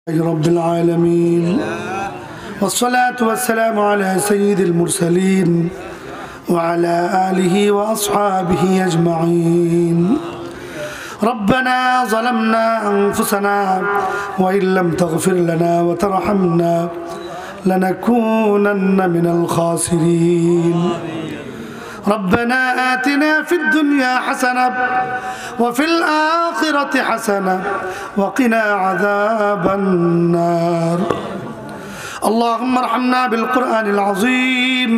رب العالمين والصلاة والسلام على سيد المرسلين وعلى آله وأصحابه أجمعين. ربنا ظلمنا أنفسنا وإن لم تغفر لنا وترحمنا لنكونن من الخاسرين. ربنا آتنا في الدنيا حسنة وفي الآخرة حسنة وقنا عذاب النار. اللهم ارحمنا بالقرآن العظيم.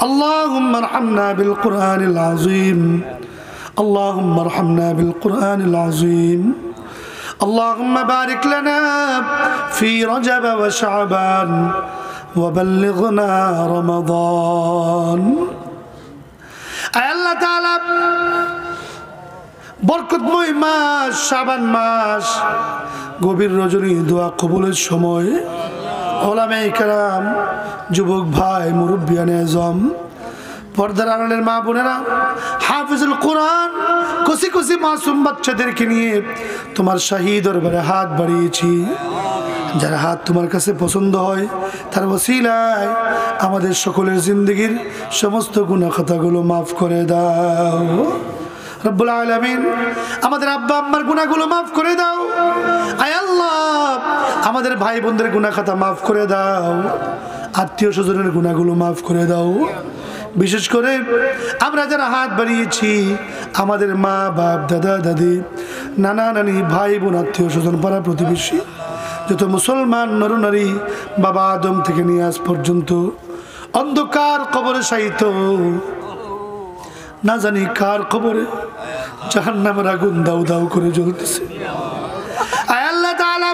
اللهم ارحمنا بالقرآن العظيم. اللهم ارحمنا بالقرآن العظيم. اللهم بارك لنا في رجب وشعبان وبلغنا رمضان. আল্লাহ তাআলা বরকতময় মাস শাবান মাস, গভীর রজনী দোয়া কবুলের সময় ওলামায়ে কেরাম, যুবক ভাই, মুরব্বিয়ানে আযম, পর্দার আড়ালের মা বোনেরা, হাফিজুল কোরআন, কচি কচি মাসুম বাচ্চাদেরকে নিয়ে তোমার শাহী দরবারে হাত বাড়িয়েছি। যারা হাত তোমার কাছে পছন্দ হয় তার ওসিলায় আমাদের সকলের জিন্দগির সমস্ত গুনাহ খাতাগুলো মাফ করে দাও রব্বুল আলামিন। আমাদের আব্বা আম্মার গুনাহগুলো মাফ করে দাও। আয় আল্লাহ, আমাদের ভাই বোনদের গুনাহ খাতা মাফ করে দাও। আত্মীয় স্বজনের গুনাহগুলো মাফ করে দাও। বিশেষ করে আমরা যারা হাত বাড়িয়েছি, আমাদের মা বাপ, দাদা দাদি, নানা নানি, ভাই বোন, আত্মীয় স্বজন, পাড়া প্রতিবেশী, যত মুসলমান নরনারী, বাবা আদম থেকে নিয়ে আজ পর্যন্ত অন্ধকার কবরে শায়িত, না জানি কার কবরে জাহান্নামের আগুন দাউ দাউ করে জ্বলতেছে। আয় আল্লাহ তাআলা,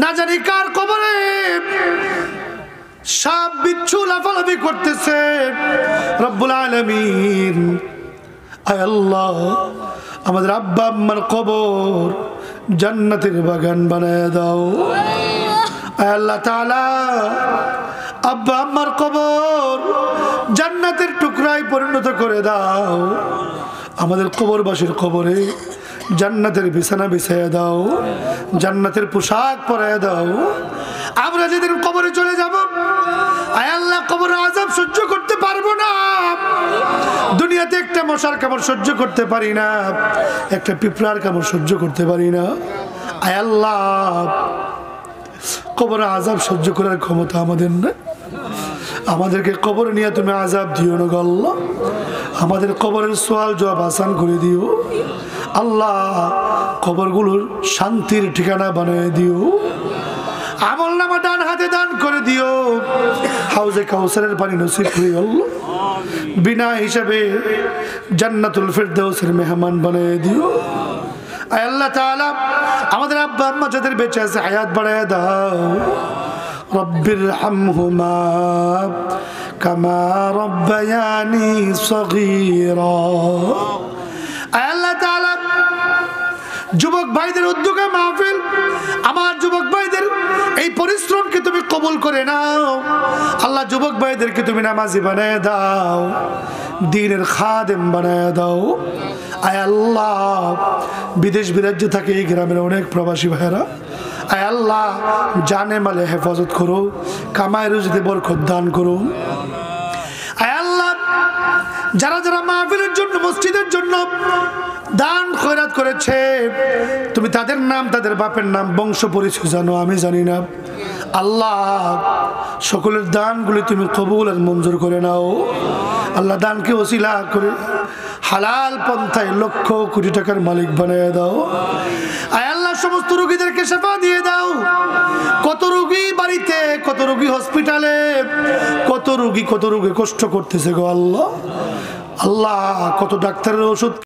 না জানি কার কবরে সাপ বিচ্ছু লাফালাফি করতেছে রব্বুল আলামিন। আয় আল্লাহ, আমাদের আব্বা আম্মার কবর জান্নাতের বাগান বানায় দাও। আয় আল্লাহ তাআলা, আব্বা আম্মার কবর জান্নাতের টুকরায় পরিণত করে দাও। আমাদের কবরবাসীর কবরে জান্নাতের বিছানা বিছাইয়া দাও, জান্নাতের পোশাক পরাইয়া দাও। আমরা যেদিন কবরে চলে যাব, আয় আল্লাহ, কবরের আযাব সহ্য করতে পারবো না। দুনিয়াতে একটা মশার কামড় সহ্য করতে পারি না, একটা পিঁপড়ার কামড় সহ্য করতে পারি না। আয় আল্লাহ, কবরের আযাব সহ্য করার ক্ষমতা আমাদের না। আমাদেরকে কবরে নিয়ে তুমি আযাব দিও না গো আল্লাহ। আমাদের কবরের সওয়াল জবাব আসান করে দিও আল্লাহ। কবরগুলোর শান্তির ঠিকানা বানিয়ে দিও। আমলনামা ডান হাতে দান করে দিও। হাউজে কাউসারের পানি নসিব করে আল্লাহ। বিনা হিসাবে জান্নাতুল ফিরদাউসের মেহমান বানিয়ে দিও। আয় আল্লাহ তাআলা, আমাদের আব্বা আম্মা যাদের বেঁচে আছে হায়াত বাড়ায় দাও। রব্বিরহামহুমা কামা রব্বায়ানি সগীরা। আয় আল্লাহ তাআলা, যুবক ভাইদের উদ্যোগে মাহফিল, আমার যুবক ভাইদের এই পরিশ্রমকে তুমি কবুল করে নাও আল্লাহ। যুবক ভাইদেরকে তুমি নামাজি বানায় দাও, দ্বীনের খাদেম বানায় দাও। আয় আল্লাহ, বিদেশ বিরাজ্যে থাকে এই গ্রামের অনেক প্রবাসী ভাইরা, আয় আল্লাহ, জানে মালে হেফাজত করো, কামায় রুজিতে বরকত দান করো। আয় আল্লাহ, যারা যারা মাহফিলের জন্য, মসজিদের জন্য দান খয়রাত করেছে, তুমি তাদের নাম, তাদের বাপের নাম, বংশ পরিচয় জানো, আমি জানি না। আল্লাহ, সকলের দানগুলি তুমি কবুল আর মঞ্জুর করে নাও আল্লাহ। দানকে ওসিলা করে হালাল পন্থায় লক্ষ কোটি টাকার মালিক বানিয়ে দাও। আয় আল্লাহ, সমস্ত রোগীদেরকে সেবা দিয়ে দাও। কত রোগী বাড়িতে, কত রোগী হসপিটালে, কত রোগী কষ্ট করতেছে গো আল্লাহ। আল্লাহ, কত ডাক্তারের ওষুধ